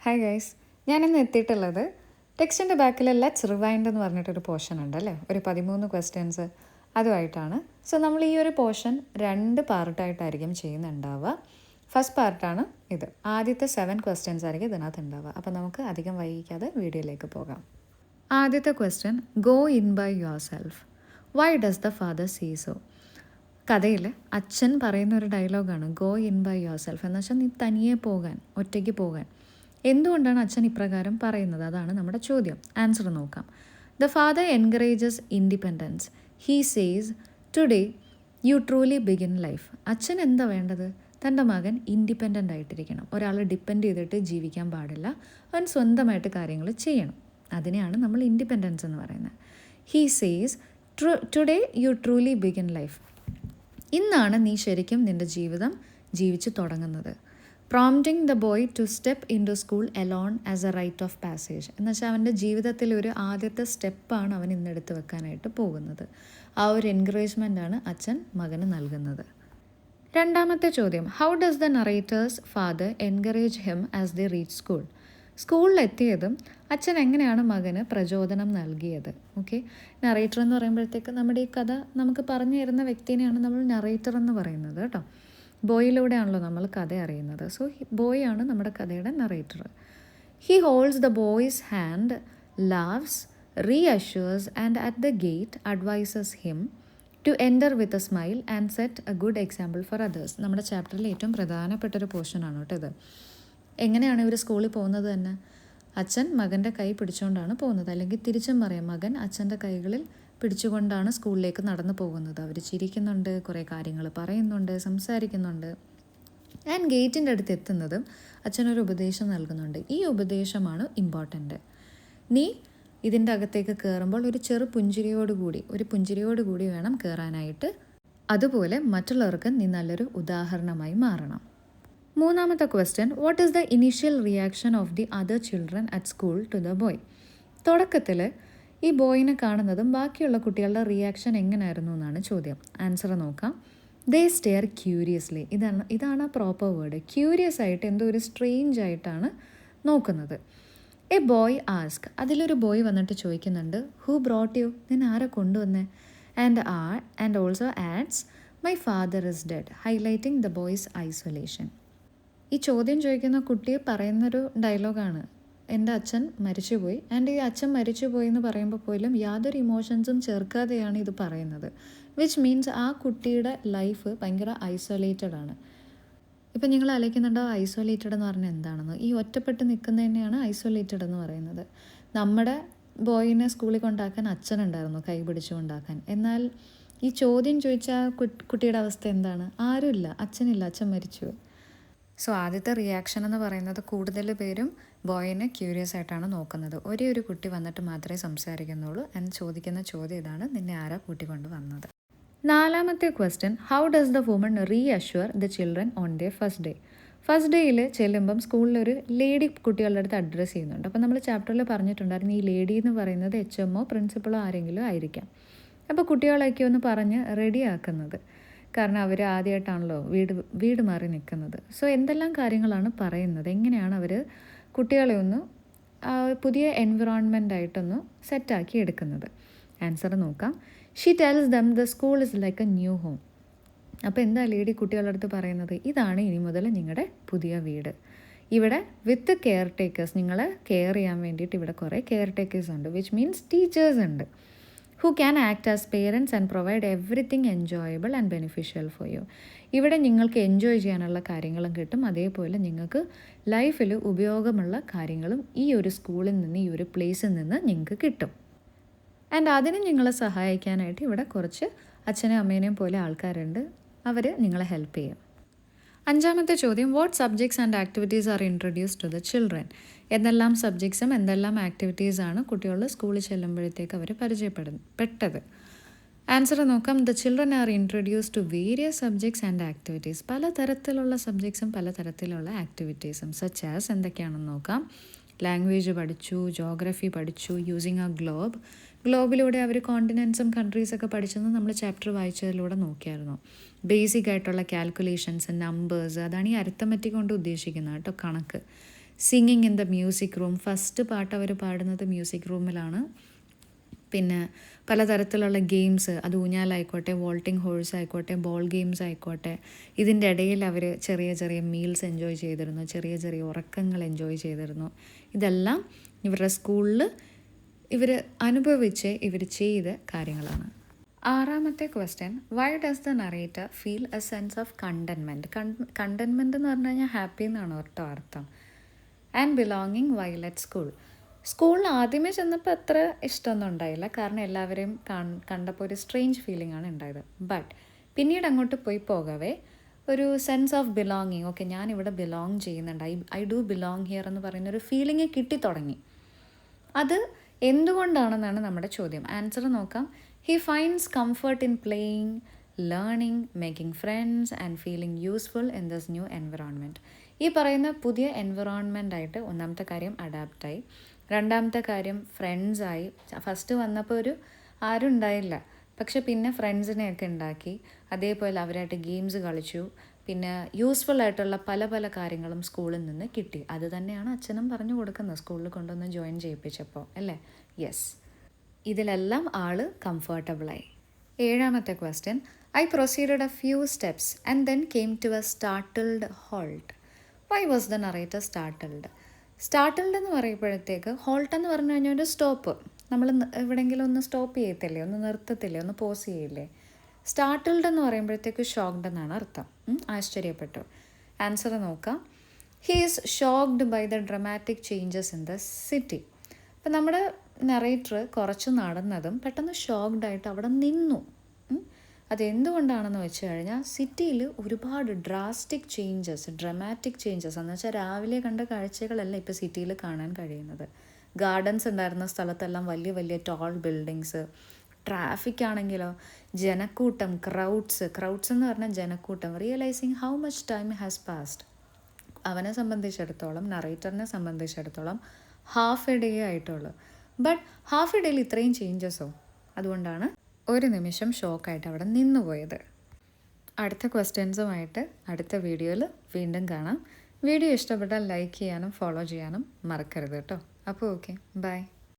Hi guys, ഞാനിന്ന് എത്തിയിട്ടുള്ളത് ടെക്സ്റ്റിൻ്റെ ബാക്കിൽ ലെറ്റ്സ് റിവൈൻഡ് എന്ന് പറഞ്ഞിട്ടൊരു പോർഷൻ ഉണ്ടല്ലേ, ഒരു 13 ക്വസ്റ്റ്യൻസ് അതുമായിട്ടാണ്. സോ നമ്മൾ ഈ ഒരു പോർഷൻ 2 പാർട്ടായിട്ടായിരിക്കും ചെയ്യുന്നുണ്ടാവുക. ഫസ്റ്റ് പാർട്ടാണ് ഇത്. ആദ്യത്തെ 7 ക്വസ്റ്റ്യൻസ് ആയിരിക്കും ഇതിനകത്ത് ഉണ്ടാവുക. അപ്പോൾ നമുക്ക് അധികം വൈകിക്കാതെ വീഡിയോയിലേക്ക് പോകാം. ആദ്യത്തെ question, go in by yourself, why does the father see so? കഥയിൽ അച്ഛൻ പറയുന്ന ഒരു ഡയലോഗാണ് go in by yourself എന്ന് വെച്ചാൽ നീ തനിയെ പോകാൻ, ഒറ്റയ്ക്ക് പോകാൻ. എന്തുകൊണ്ടാണ് അച്ഛൻ ഇപ്രകാരം പറയുന്നത്? അതാണ് നമ്മുടെ ചോദ്യം. ആൻസർ നോക്കാം. The father encourages independence. He says today you truly begin life. അച്ഛൻ എന്താ വേണ്ടത്? തൻ്റെ മകൻ ഇൻഡിപെൻഡൻ്റ് ആയിട്ടിരിക്കണം. ഒരാളെ ഡിപ്പെൻഡ് ചെയ്തിട്ട് ജീവിക്കാൻ പാടില്ല. അവൻ സ്വന്തമായിട്ട് കാര്യങ്ങൾ ചെയ്യണം. അതിനെയാണ് നമ്മൾ ഇൻഡിപെൻഡൻസ് എന്ന് പറയുന്നത്. He says today you truly begin life. ഇന്നാണ് നീ ശരിക്കും നിൻ്റെ ജീവിതം ജീവിച്ചു തുടങ്ങുന്നത്. Prompting the boy to step into school alone as a rite of passage. എന്നുവെച്ചാൽ അവൻ്റെ ജീവിതത്തിൽ ഒരു ആദ്യത്തെ സ്റ്റെപ്പാണ് അവൻ ഇന്നെടുത്ത് വെക്കാനായിട്ട് പോകുന്നത്. ആ ഒരു എൻകറേജ്മെൻ്റാണ് അച്ഛൻ മകന് നൽകുന്നത്. രണ്ടാമത്തെ ചോദ്യം, how does the narrator's father encourage him as they reach school? സ്കൂളിലെത്തിയതും അച്ഛൻ എങ്ങനെയാണ് മകന് പ്രചോദനം നൽകിയത്? ഓക്കെ, നറേറ്റർ എന്ന് പറയുമ്പോഴത്തേക്ക് നമ്മുടെ ഈ കഥ നമുക്ക് പറഞ്ഞു തരുന്ന വ്യക്തിനെയാണ് നമ്മൾ നറേറ്റർ എന്ന് പറയുന്നത് കേട്ടോ. ബോയിലൂടെയാണല്ലോ നമ്മൾ കഥ അറിയുന്നത്. സോ ബോയ് ആണ് നമ്മുടെ കഥയുടെ narrator. He holds the boy's hand, loves, reassures and at the gate advises him to enter with a smile and set a good example for others. നമ്മുടെ ചാപ്റ്ററിൽ ഏറ്റവും പ്രധാനപ്പെട്ടൊരു പോർഷനാണ് കേട്ടോ ഇത്. എങ്ങനെയാണ് ഇവർ സ്കൂളിൽ പോകുന്നത് തന്നെ? അച്ഛൻ മകൻ്റെ കൈ പിടിച്ചുകൊണ്ടാണ് പോകുന്നത്, അല്ലെങ്കിൽ തിരിച്ചും പറയാം, മകൻ അച്ഛൻ്റെ കൈകളിൽ പിടിച്ചുകൊണ്ടാണ് സ്കൂളിലേക്ക് നടന്നു പോകുന്നത്. അവർ ചിരിക്കുന്നുണ്ട്, കുറേ കാര്യങ്ങൾ പറയുന്നുണ്ട്, സംസാരിക്കുന്നുണ്ട്. ആൻഡ് ഗേറ്റിൻ്റെ അടുത്ത് എത്തുന്നതും അച്ഛനൊരു ഉപദേശം നൽകുന്നുണ്ട്. ഈ ഉപദേശമാണ് ഇമ്പോർട്ടൻ്റ്. നീ ഇതിൻ്റെ അകത്തേക്ക് കയറുമ്പോൾ ഒരു ചെറു പുഞ്ചിരിയോടുകൂടി വേണം കയറാനായിട്ട്. അതുപോലെ മറ്റുള്ളവർക്ക് നീ നല്ലൊരു ഉദാഹരണമായി മാറണം. മൂന്നാമത്തെ question, what is the initial reaction of the other children at school to the boy? തുടക്കത്തിൽ ഈ ബോയിനെ കാണുന്നതും ബാക്കിയുള്ള കുട്ടികളുടെ റിയാക്ഷൻ എങ്ങനെയായിരുന്നു എന്നാണ് ചോദ്യം. ആൻസർ നോക്കാം. They stare curiously. ഇതാണ് പ്രോപ്പർ വേർഡ്. ക്യൂരിയസ് ആയിട്ട്, എന്തോ ഒരു സ്ട്രേഞ്ച് ആയിട്ടാണ് നോക്കുന്നത്. A boy ask. അതിലൊരു ബോയ് വന്നിട്ട് ചോദിക്കുന്നുണ്ട്, ഹൂ ബ്രോട്ട് യു? നിന്നെ ആരെ കൊണ്ടുവന്നേ? And also adds, my father is dead, highlighting the boy's isolation. ഈ ചോദ്യം ചോദിക്കുന്ന കുട്ടി പറയുന്നൊരു ഡയലോഗാണ്, എൻ്റെ അച്ഛൻ മരിച്ചുപോയി. ആൻഡ് ഈ അച്ഛൻ മരിച്ചുപോയി എന്ന് പറയുമ്പോൾ പോലും യാതൊരു ഇമോഷൻസും ചേർക്കാതെയാണ് ഇത് പറയുന്നത്. വിച്ച് മീൻസ് ആ കുട്ടിയുടെ ലൈഫ് ഭയങ്കര ഐസൊലേറ്റഡ് ആണ്. ഇപ്പം നിങ്ങൾ ആലോചിക്കുന്നുണ്ടോ ഐസൊലേറ്റഡ് എന്ന് പറഞ്ഞാൽ എന്താണെന്ന്? ഈ ഒറ്റപ്പെട്ട് നിൽക്കുന്നതന്നെയാണ് ഐസൊലേറ്റഡ് എന്ന് പറയുന്നത്. നമ്മുടെ ബോയിനെ സ്കൂളിൽ കൊണ്ടാക്കാൻ അച്ഛനുണ്ടായിരുന്നു, കൈ പിടിച്ചു കൊണ്ടാക്കാൻ. എന്നാൽ ഈ ചോദ്യം ചോദിച്ചാൽ കുട്ടിയുടെ അവസ്ഥ എന്താണ്? ആരുമില്ല, അച്ഛനില്ല, അച്ഛൻ മരിച്ചുപോയി. സോ ആദ്യത്തെ റിയാക്ഷൻ എന്ന് പറയുന്നത് കൂടുതൽ പേരും ബോയിനെ ക്യൂരിയസ് ആയിട്ടാണ് നോക്കുന്നത്. ഒരേ ഒരു കുട്ടി വന്നിട്ട് മാത്രമേ സംസാരിക്കുന്നുള്ളൂ. എന്ന് ചോദിക്കുന്ന ചോദ്യം ഇതാണ്, നിന്നെ ആരാ കൂട്ടിക്കൊണ്ട് വന്നത്? നാലാമത്തെ question, how does the woman reassure the children on day first day? First ഡേയിൽ ചെല്ലുമ്പം സ്കൂളിലൊരു ലേഡി കുട്ടികളുടെ അടുത്ത് അഡ്രസ്സ് ചെയ്യുന്നുണ്ട്. അപ്പോൾ നമ്മൾ ചാപ്റ്ററിൽ പറഞ്ഞിട്ടുണ്ടായിരുന്നു, ഈ ലേഡി എന്ന് പറയുന്നത് HMO പ്രിൻസിപ്പളോ ആരെങ്കിലും ആയിരിക്കാം. അപ്പോൾ കുട്ടികളൊക്കെ ഒന്ന് പറഞ്ഞ് റെഡിയാക്കുന്നത്. കാരണം അവർ ആദ്യമായിട്ടാണല്ലോ വീട് മാറി നിൽക്കുന്നത്. സോ എന്തെല്ലാം കാര്യങ്ങളാണ് പറയുന്നത്, എങ്ങനെയാണ് അവർ കുട്ടികളെ ഒന്ന് പുതിയ എൻവിറോൺമെൻറ്റായിട്ടൊന്ന് സെറ്റാക്കി എടുക്കുന്നത്? ആൻസർ നോക്കാം. She tells them the school is like A new home. അപ്പോൾ എന്താ ലേഡി കുട്ടികളുടെ അടുത്ത് പറയുന്നത്? ഇതാണ് ഇനി മുതൽ നിങ്ങളുടെ പുതിയ വീട്. ഇവിടെ വിത്ത് കെയർ ടേക്കേഴ്സ്, നിങ്ങളെ കെയർ ചെയ്യാൻ വേണ്ടിയിട്ട് ഇവിടെ കുറേ കെയർ ടേക്കേഴ്സ് ഉണ്ട്, വിച്ച് മീൻസ് ടീച്ചേഴ്സ് ഉണ്ട്, who can act as parents and provide everything enjoyable and beneficial for you. ഇവിടെ നിങ്ങൾക്ക് എൻജോയ് ചെയ്യാനുള്ള കാര്യങ്ങളും കിട്ടും, അതേപോലെ നിങ്ങൾക്ക് ലൈഫിൽ ഉപയോഗമുള്ള കാര്യങ്ങളും ഈ ഒരു സ്കൂളിൽ നിന്ന്, ഈ ഒരു പ്ലേസിൽ നിന്ന് നിങ്ങൾക്ക് കിട്ടും. ആൻഡ് അതിന് നിങ്ങളെ സഹായിക്കാനായിട്ട് ഇവിടെ കുറച്ച് അച്ഛനെയും അമ്മേനെയും പോലെ ആൾക്കാരുണ്ട്, അവർ നിങ്ങളെ ഹെൽപ്പ് ചെയ്യും. അഞ്ചാമത്തെ ചോദ്യം, what subjects and activities are introduce to the children? എന്തെല്ലാം സബ്ജക്ട്സും എന്തെല്ലാം ആക്ടിവിറ്റീസാണ് കുട്ടികൾ സ്കൂളിൽ ചെല്ലുമ്പോഴത്തേക്ക് അവർ പരിചയപ്പെട്ടത്? ആൻസർ നോക്കാം. The children are introduce to various subjects and activities. പലതരത്തിലുള്ള സബ്ജക്ട്സും പലതരത്തിലുള്ള ആക്ടിവിറ്റീസും. സച്ച് ആസ് എന്തൊക്കെയാണെന്ന് നോക്കാം. ലാംഗ്വേജ് പഠിച്ചു, ജോഗ്രഫി പഠിച്ചു, യൂസിങ് എ ഗ്ലോബിലൂടെ അവർ കോണ്ടിനെൻസും കൺട്രീസൊക്കെ പഠിച്ചെന്ന് നമ്മൾ ചാപ്റ്റർ വായിച്ചതിലൂടെ നോക്കിയായിരുന്നു. ബേസിക് ആയിട്ടുള്ള കാൽക്കുലേഷൻസ്, നമ്പേഴ്സ്, അതാണ് ഈ അരിത്തമെറ്റിക് കൊണ്ട് ഉദ്ദേശിക്കുന്നത് കേട്ടോ, കണക്ക്. Singing in the music room. First പാട്ട് അവർ പാടുന്നത് മ്യൂസിക് റൂമിലാണ്. പിന്നെ പലതരത്തിലുള്ള ഗെയിംസ്, അത് ഊഞ്ഞാലായിക്കോട്ടെ, വോൾട്ടിംഗ് ഹോഴ്സ് ആയിക്കോട്ടെ, ബോൾ ഗെയിംസ് ആയിക്കോട്ടെ, ഇതിൻ്റെ ഇടയിൽ അവർ ചെറിയ ചെറിയ മീൽസ് എൻജോയ് ചെയ്തിരുന്നു, ചെറിയ ചെറിയ ഉറക്കങ്ങൾ എൻജോയ് ചെയ്തിരുന്നു. ഇതെല്ലാം ഇവരുടെ സ്കൂളിൽ ഇവർ അനുഭവിച്ച് ഇവർ ചെയ്ത കാര്യങ്ങളാണ്. ആറാമത്തെ question, Y does the narrator feel A sense of containment? Containment എന്ന് പറഞ്ഞു കഴിഞ്ഞാൽ ഹാപ്പി എന്നാണ് കേട്ടോ അർത്ഥം. And belonging while at school. സ്കൂളിൽ ആദ്യമേ ചെന്നപ്പോൾ അത്ര ഇഷ്ടമൊന്നും ഉണ്ടായില്ല, കാരണം എല്ലാവരെയും കണ്ടപ്പോൾ ഒരു സ്ട്രേഞ്ച് ഫീലിംഗ് ആണ് ഉണ്ടായത്. ബട്ട് പിന്നീട് അങ്ങോട്ട് പോകവേ ഒരു സെൻസ് ഓഫ് ബിലോങ്ങിങ്, ഓക്കെ ഞാനിവിടെ ബിലോങ് ചെയ്യുന്നുണ്ട്, ഐ ഡു ബിലോങ് ഹിയർ എന്ന് പറയുന്നൊരു ഫീലിംഗ് കിട്ടിത്തുടങ്ങി. അത് എന്തുകൊണ്ടാണെന്നാണ് നമ്മുടെ ചോദ്യം. ആൻസർ നോക്കാം. He finds comfort in playing, learning, making friends and feeling useful in this new environment. ഈ പറയുന്ന പുതിയ എൻവിറോൺമെൻറ്റായിട്ട് ഒന്നാമത്തെ കാര്യം അഡാപ്റ്റായി, രണ്ടാമത്തെ കാര്യം ഫ്രണ്ട്സായി. ഫസ്റ്റ് വന്നപ്പോൾ ആരും ഉണ്ടായില്ല, പക്ഷെ പിന്നെ ഫ്രണ്ട്സിനെയൊക്കെ ഉണ്ടാക്കി, അതേപോലെ അവരായിട്ട് ഗെയിംസ് കളിച്ചു, പിന്നെ യൂസ്ഫുൾ ആയിട്ടുള്ള പല പല കാര്യങ്ങളും സ്കൂളിൽ നിന്ന് കിട്ടി. അത് തന്നെയാണ് അച്ഛനും പറഞ്ഞു കൊടുക്കുന്നത് സ്കൂളിൽ കൊണ്ടുവന്ന് ജോയിൻ ചെയ്യിപ്പിച്ചപ്പോൾ, അല്ലേ? യെസ്, ഇതിലെല്ലാം ആൾ കംഫർട്ടബിളായി. ഏഴാമത്തെ question, I proceeded a few steps and then came to a startled halt. Why was the narrator startled? Startled എന്ന് പറയുമ്പോഴത്തേക്ക്, ഹോൾട്ട് എന്ന് പറഞ്ഞു കഴിഞ്ഞാൽ ഒരു സ്റ്റോപ്പ്. നമ്മൾ എവിടെയെങ്കിലും ഒന്ന് സ്റ്റോപ്പ് ചെയ്യത്തില്ലേ, ഒന്ന് നിർത്തത്തില്ലേ, ഒന്ന് പോസ് ചെയ്യില്ലേ. സ്റ്റാർട്ടിൽഡ് എന്ന് പറയുമ്പോഴത്തേക്ക് ഷോക്ക്ഡ് എന്നാണ് അർത്ഥം. ആശ്ചര്യപ്പെട്ടു. ആൻസർ നോക്കാം. He is shocked by the dramatic changes in the city. അപ്പം നമ്മുടെ നറേറ്റർ കുറച്ച് നടന്നതും പെട്ടെന്ന് ഷോക്ക്ഡ് ആയിട്ട് അവിടെ നിന്നു. അതെന്തുകൊണ്ടാണെന്ന് വെച്ച് കഴിഞ്ഞാൽ സിറ്റിയിൽ ഒരുപാട് ഡ്രാസ്റ്റിക് ചേഞ്ചസ്, ഡ്രമാറ്റിക് ചേഞ്ചസ് എന്ന് വെച്ചാൽ രാവിലെ കണ്ട കാഴ്ചകളല്ല ഇപ്പോൾ സിറ്റിയിൽ കാണാൻ കഴിയുന്നത്. ഗാർഡൻസ് ഉണ്ടായിരുന്ന സ്ഥലത്തെല്ലാം വലിയ വലിയ ടോൾ ബിൽഡിങ്സ്, ട്രാഫിക് ആണെങ്കിലോ ജനക്കൂട്ടം, ക്രൗഡ്സ് എന്ന് പറഞ്ഞാൽ ജനക്കൂട്ടം. Realising how much time has passed. അവനെ സംബന്ധിച്ചിടത്തോളം, നറേറ്ററിനെ സംബന്ധിച്ചിടത്തോളം ഹാഫ് എ ഡേ ആയിട്ടുള്ളൂ. ബട്ട് ഹാഫ് എ ഡേയിൽ ഇത്രയും ചേഞ്ചസോ? അതുകൊണ്ടാണ് ഒരു നിമിഷം ഷോക്കായിട്ട് അവിടെ നിന്നുപോയത്. അടുത്ത ക്വസ്റ്റ്യൻസുമായിട്ട് അടുത്ത വീഡിയോയിൽ വീണ്ടും കാണാം. വീഡിയോ ഇഷ്ടപ്പെട്ടാൽ ലൈക്ക് ചെയ്യാനും ഫോളോ ചെയ്യാനും മറക്കരുത് കേട്ടോ. അപ്പോൾ ഓക്കെ, ബൈ.